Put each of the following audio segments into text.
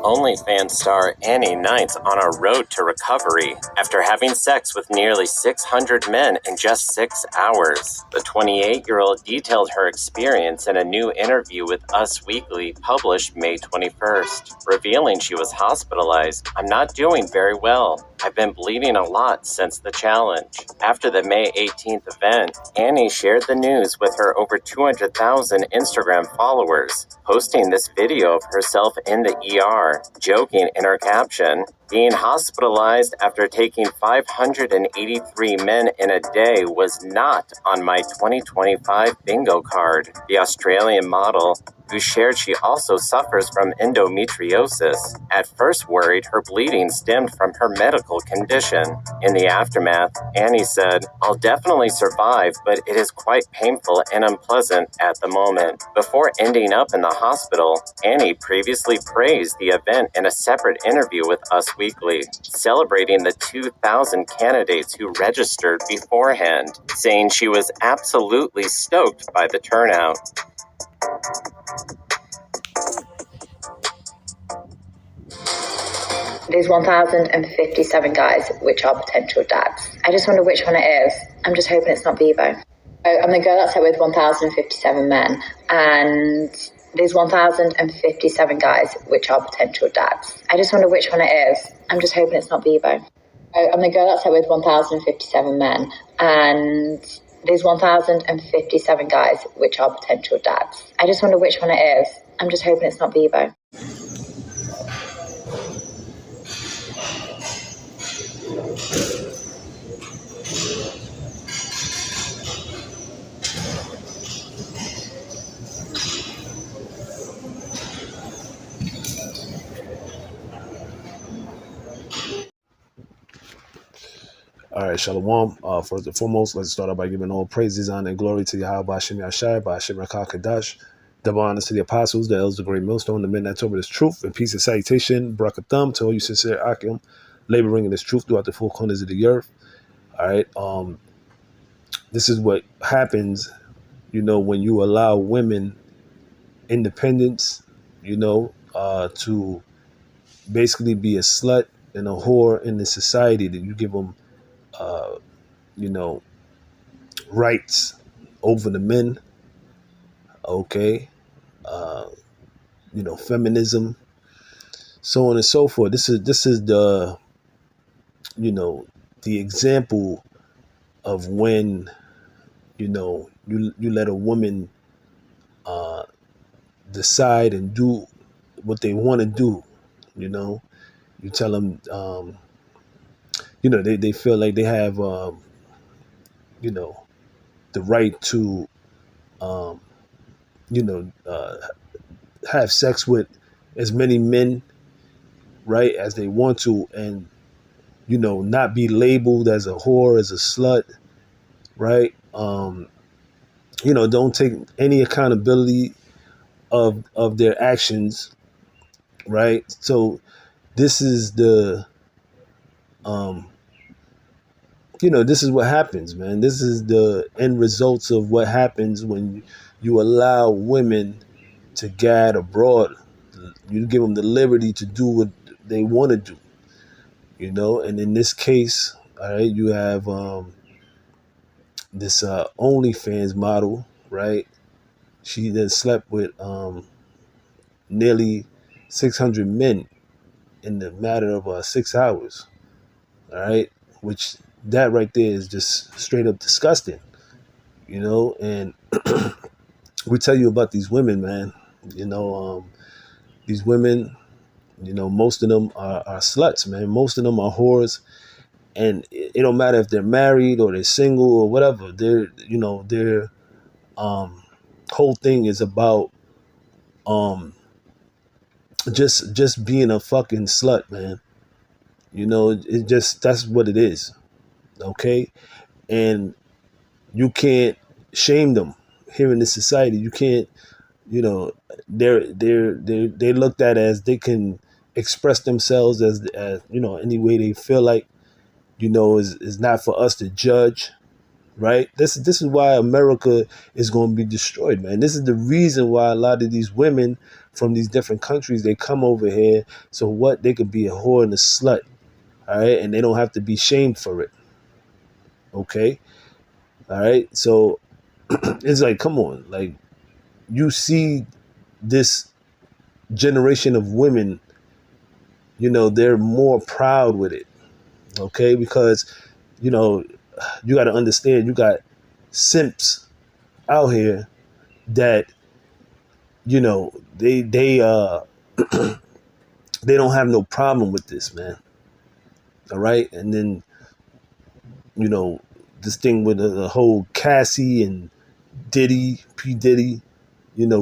OnlyFans star Annie Knight's on a road to recovery after having sex with nearly 600 men in just 6 hours. The 28-year-old detailed her experience in a new interview with Us Weekly published May 21st, revealing she was hospitalized. "I'm not doing very well. I've been bleeding a lot since the challenge." After the May 18th event, Annie shared the news with her over 200,000 Instagram followers, posting this video of herself in the ER, joking in her caption, "Being hospitalized after taking 583 men in a day was not on my 2025 bingo card." The Australian model, who shared she also suffers from endometriosis, at first worried her bleeding stemmed from her medical condition. In the aftermath, Annie said, "I'll definitely survive, but it is quite painful and unpleasant at the moment." Before ending up in the hospital, Annie previously praised the event in a separate interview with Us Weekly, celebrating the 2,000 candidates who registered beforehand, saying she was absolutely stoked by the turnout. There's 1,057 guys, which are potential dads. I just wonder which one it is. I'm just hoping it's not Bebo. I'm the girl that's out with 1,057 men, and there's 1,057 guys, which are potential dads. I just wonder which one it is. I'm just hoping it's not Bebo. I'm the girl that's out with 1,057 men, and there's 1,057 guys, which are potential dads. I just wonder which one it is. I'm just hoping it's not Bebo. All right, Shalawam. First and foremost, let's start out by giving all praises, honor, and glory to YAHAWASHI, Ba'ashim Rakakadash. Double honors to the apostles, the elders, the great millstone, the men that told this truth, and peace and salutation, barakatham to all you sincere Akim, laboring in this truth throughout the four corners of the earth. All right. This is what happens, when you allow women independence, to basically be a slut and a whore in the society, that you give them rights over the men, okay, feminism, so on and so forth. This is the, the example of when, you let a woman decide and do what they want to do, you tell them, they feel like they have, the right to, have sex with as many men, right, as they want to, and, not be labeled as a whore, as a slut, right? Don't take any accountability of their actions, right? So this is the, this is what happens, man. This is the end results of what happens when you allow women to gad abroad. You give them the liberty to do what they want to do, and in this case, all right, you have this OnlyFans model, right? She then slept with nearly 600 men in the matter of 6 hours, all right, which that right there is just straight up disgusting, and we tell you about these women, man. These women, most of them are sluts, man. Most of them are whores, and it don't matter if they're married or they're single or whatever. Their whole thing is about just being a fucking slut, man. That's what it is. Okay, and you can't shame them here in this society. You can't, they're looked at as they can express themselves as any way they feel like, is not for us to judge, right? This is why America is going to be destroyed, man. This is the reason why a lot of these women from these different countries. They come over here. So what? They could be a whore and a slut. All right. And they don't have to be shamed for it. Okay. All right. So it's like, come on. Like, you see this generation of women, they're more proud with it. Okay. Because, you got to understand, you got simps out here that, they they don't have no problem with this, man. All right. And then, this thing with the whole Cassie and P Diddy,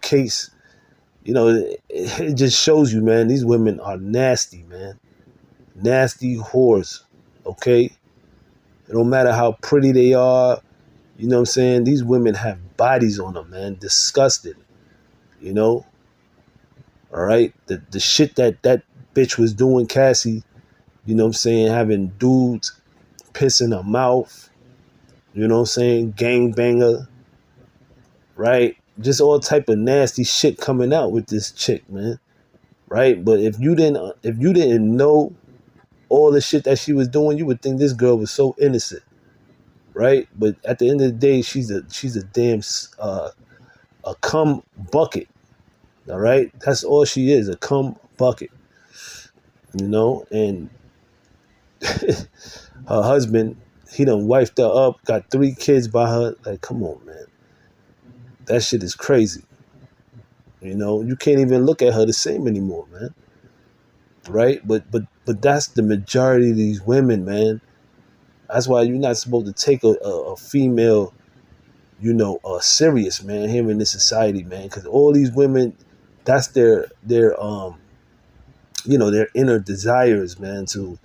case, it just shows you, man, these women are nasty, man. Nasty whores. Okay. It don't matter how pretty they are. You know what I'm saying? These women have bodies on them, man. Disgusting. All right. The shit that bitch was doing, Cassie, you know what I'm saying? Having dudes piss in her mouth. You know what I'm saying? Gangbanger. Right? Just all type of nasty shit coming out with this chick, man. Right? But if you didn't know all the shit that she was doing, you would think this girl was so innocent. Right? But at the end of the day, she's a damn a cum bucket. All right? That's all she is, a cum bucket. And her husband, he done wifed her up, got 3 kids by her. Like, come on, man. That shit is crazy. You can't even look at her the same anymore, man. Right? But that's the majority of these women, man. That's why you're not supposed to take a female, serious, man, here in this society, man. Because all these women, that's their inner desires, man, to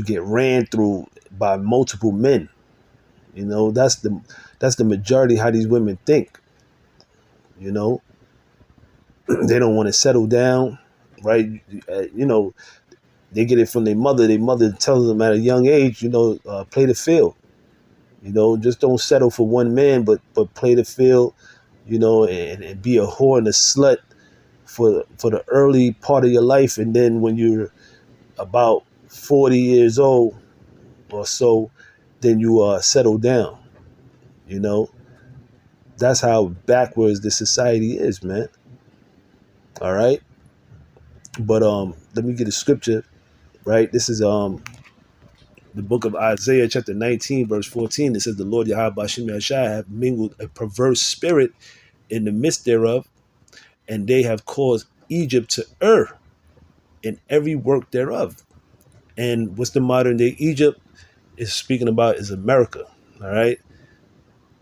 get ran through by multiple men. That's the majority how these women think. They don't want to settle down, right? They get it from their mother. Their mother tells them at a young age, play the field. Just don't settle for one man, but play the field, and be a whore and a slut for the early part of your life. And then when you're about 40 years old or so, then you settle down. That's how backwards the society is, man. All right. But let me get a scripture, right? This is the book of Isaiah, chapter 19, verse 14. It says, the Lord YAHAWASHI have mingled a perverse spirit in the midst thereof, and they have caused Egypt to err in every work thereof. And what's the modern day Egypt is speaking about is America. All right.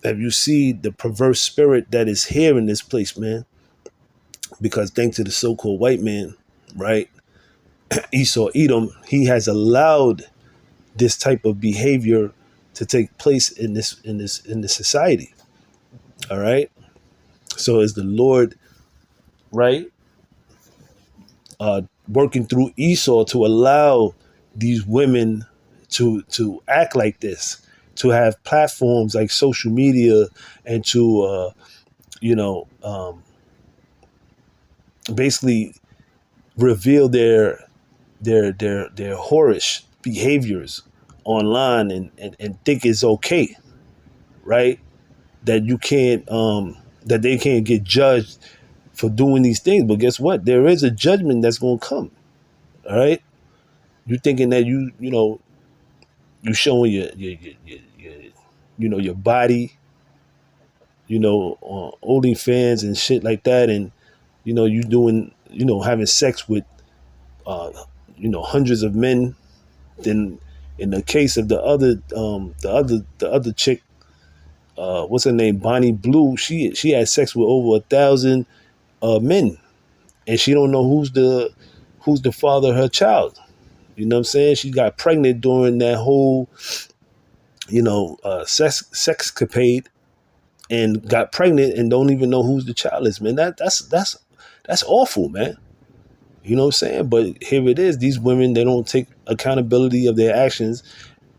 Have you seen the perverse spirit that is here in this place, man? Because thanks to the so-called white man, right, Esau Edom, he has allowed this type of behavior to take place in this society. All right. So is the Lord, right, working through Esau to allow these women to act like this, to have platforms like social media, and to basically reveal their whorish behaviors online and think it's okay, right? That you can't that they can't get judged for doing these things. But guess what? There is a judgment that's gonna come. All right. You thinking that you showing your body, on OnlyFans and shit like that, and you doing having sex with hundreds of men. Then in the case of the other chick, what's her name, Bonnie Blue, she had sex with over 1,000 men, and she don't know who's the father of her child. You know what I'm saying? She got pregnant during that whole sexcapade, and got pregnant and don't even know who's the child is, man. That's awful, man. You know what I'm saying? But here it is. These women, they don't take accountability of their actions,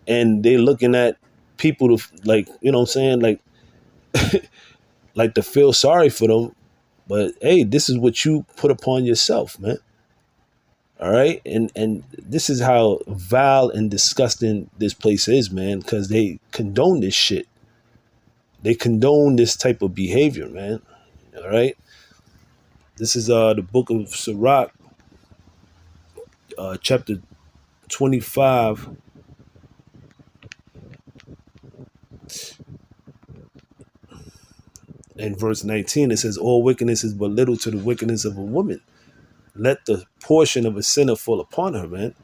and they're looking at people to, like, you know what I'm saying, like like to feel sorry for them, But hey, this is what you put upon yourself, man. All right, and this is how vile and disgusting this place is, man, because they condone this shit. They condone this type of behavior, man. All right. This is the book of Sirach, chapter 25. In verse 19, it says, all wickedness is but little to the wickedness of a woman. Let the portion of a sinner fall upon her, man.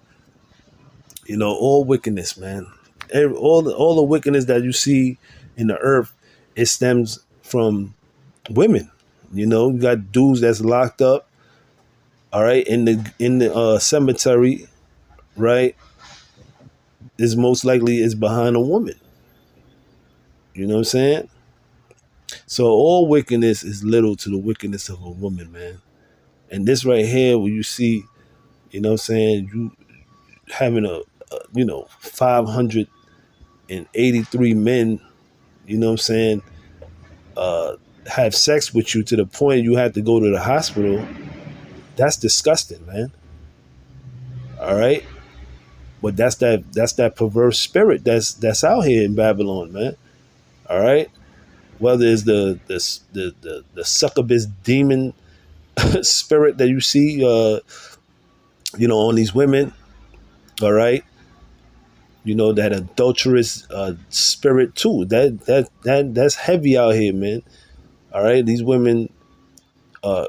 You know, all wickedness, man. All the wickedness that you see in the earth, it stems from women. You know, you got dudes that's locked up, all right, in the cemetery, right? Is most likely is behind a woman. You know what I'm saying? So all wickedness is little to the wickedness of a woman, man. And this right here, where you see, you know what I'm saying, you having a 583 men, you know what I'm saying, have sex with you to the point you have to go to the hospital. That's disgusting, man. All right. But that's that perverse spirit that's out here in Babylon, man. All right. Whether it's the succubus demon spirit that you see, on these women, all right, that adulterous spirit too. That's heavy out here, man. All right, these women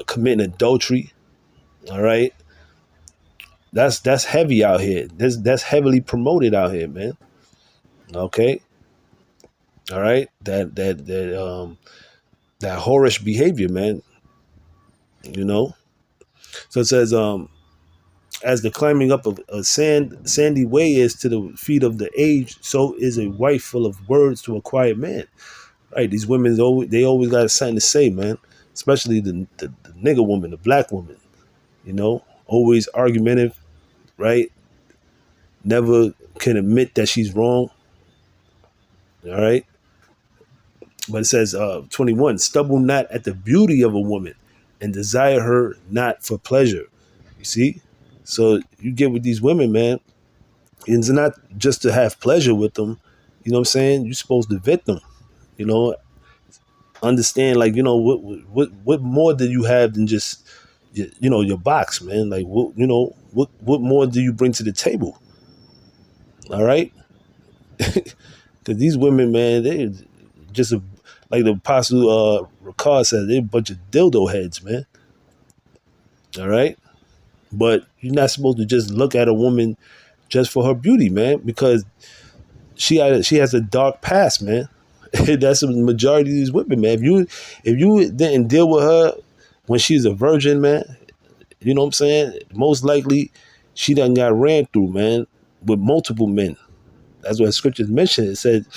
committing adultery, all right. That's heavy out here. That's heavily promoted out here, man. Okay, all right. That whorish behavior, man. So it says, as the climbing up of a sandy way is to the feet of the aged, so is a wife full of words to a quiet man. Right? These women, they always got something to say, man. Especially the nigger woman, the black woman. Always argumentative, right? Never can admit that she's wrong. All right. But it says, 21, stumble not at the beauty of a woman and desire her not for pleasure. You see? So you get with these women, man. It's not just to have pleasure with them. You know what I'm saying? You're supposed to vet them. Understand, like, what more do you have than just, your box, man? Like, what more do you bring to the table? All right? Because these women, man, they just, like the Apostle Ricard said, they're a bunch of dildo heads, man. All right? But you're not supposed to just look at a woman just for her beauty, man, because she has a dark past, man. That's the majority of these women, man. If you didn't deal with her when she's a virgin, man, you know what I'm saying? Most likely she done got ran through, man, with multiple men. That's what scriptures mention. It said,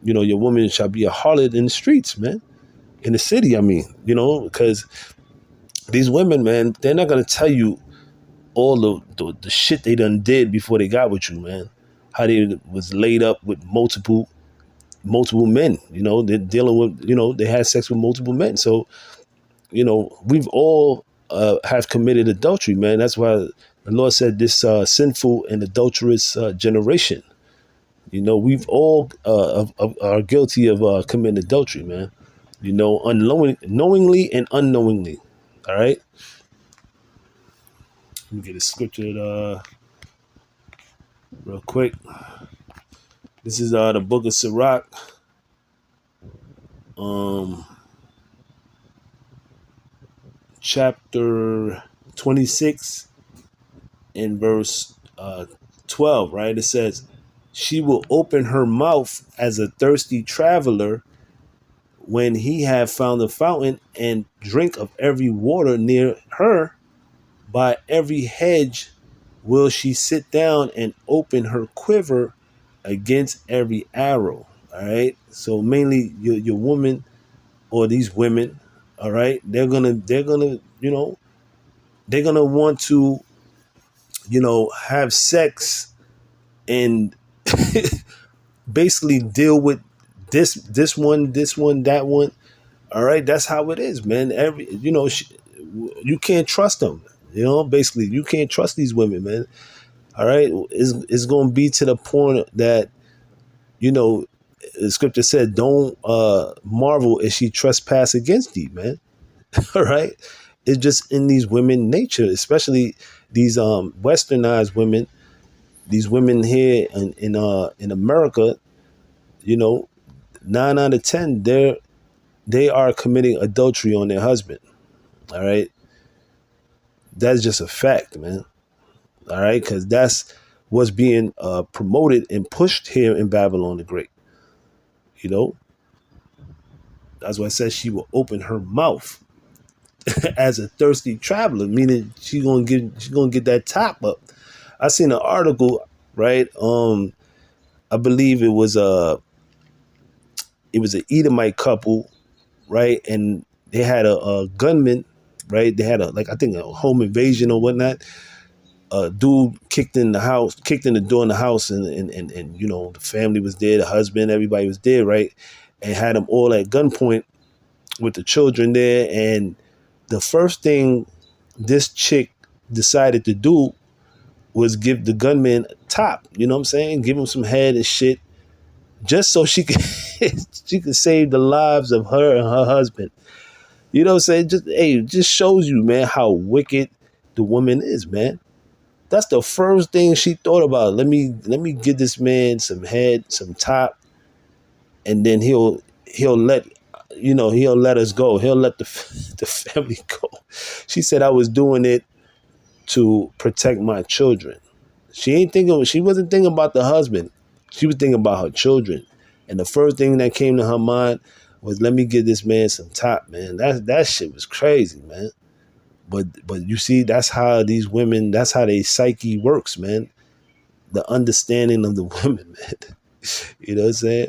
your woman shall be a harlot in the streets, man. In the city, I mean, because these women, man, they're not gonna tell you all the shit they done did before they got with you, man. How they was laid up with multiple men, they're dealing with, they had sex with multiple men. So, we've all have committed adultery, man. That's why the Lord said this sinful and adulterous generation. We've all are guilty of committing adultery, man. Knowingly and unknowingly. All right. Let me get it scripted real quick. This is the book of Sirach. Chapter 26 and verse 12, right? It says, she will open her mouth as a thirsty traveler when he have found a fountain, and drink of every water near her. By every hedge will she sit down and open her quiver against every arrow. All right. So mainly your woman or these women, all right, they're gonna want to, have sex and basically deal with this one, that one, All right, that's how it is, man. You can't trust them. Basically, you can't trust these women, man. All right, it's going to be to the point that the scripture said, "Don't marvel if she trespass against thee," man. All right, it's just in these women nature, especially these westernized women. These women here in America, 9 out of 10, they are committing adultery on their husband. All right, that's just a fact, man. All right, because that's what's being promoted and pushed here in Babylon the Great. That's why I said she will open her mouth as a thirsty traveler, meaning she's gonna get that top up. I seen an article, right? I believe it was an Edomite couple, right? And they had a gunman, right? They had I think a home invasion or whatnot. A dude kicked in the door in the house, and the family was there, the husband, everybody was there, right? And had them all at gunpoint with the children there. And the first thing this chick decided to do was give the gunman a top, you know what I'm saying? Give him some head and shit, just so she could she could save the lives of her and her husband. You know what I'm saying? It just shows you, man, how wicked the woman is, man. That's the first thing she thought about. Let me give this man some head, some top, and then he'll let us go. He'll let the family go. She said, I was doing it to protect my children. She wasn't thinking about the husband. She was thinking about her children. And the first thing that came to her mind was, let me give this man some top, man. That shit was crazy, man. But you see, that's how these women, that's how their psyche works, man. The understanding of the women, man. You know what I'm saying?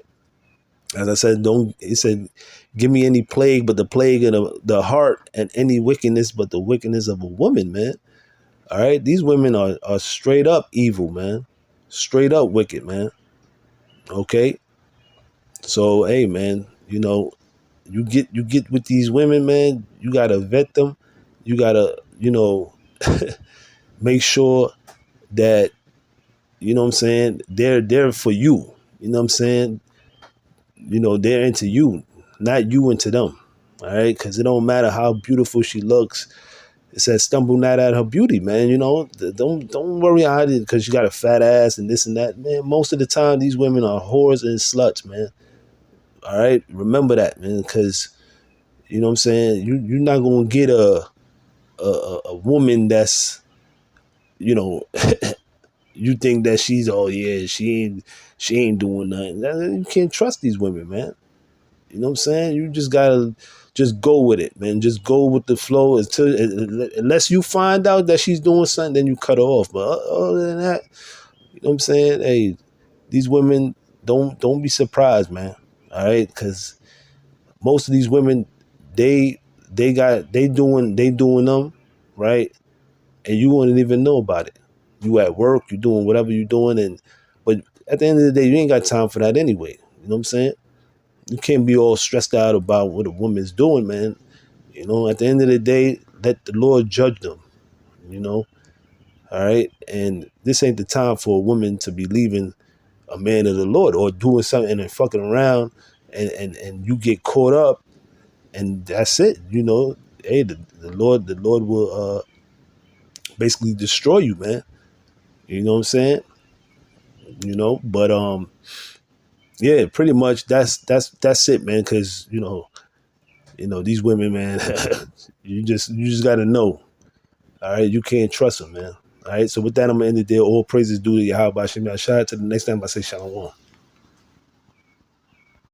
As I said, he said, give me any plague but the plague of the heart, and any wickedness but the wickedness of a woman, man. All right? These women are straight up evil, man. Straight up wicked, man. Okay? So, hey, man, you get with these women, man, you got to vet them. You got to, make sure that, you know what I'm saying, they're there for you. You know what I'm saying? They're into you, not you into them. All right? Because it don't matter how beautiful she looks. It says, stumble not at her beauty, man. Don't worry about it because she got a fat ass and this and that. Man, most of the time, these women are whores and sluts, man. All right? Remember that, man, because, you know what I'm saying, you're not going to get a woman that's, you think that she's, oh yeah, she ain't doing nothing. You can't trust these women, man. You know what I'm saying? You just gotta just go with it, man. Just go with the flow unless you find out that she's doing something, then you cut her off. But other than that, you know what I'm saying? Hey, these women, don't be surprised, man. All right, because most of these women, they doing them, right? And you wouldn't even know about it. You at work, you doing whatever you're doing, but at the end of the day, you ain't got time for that anyway. You know what I'm saying? You can't be all stressed out about what a woman's doing, man. At the end of the day, let the Lord judge them. All right? And this ain't the time for a woman to be leaving a man of the Lord or doing something and fucking around and you get caught up and that's it. Hey, the Lord will basically destroy you, man. You know what I'm saying? But yeah, pretty much that's it, man. Because these women, man, you just gotta know. All right, you can't trust them, man. All right, so with that, I'm gonna end it there. All praises due to Yahawah. Till the next time, I say Shalawam.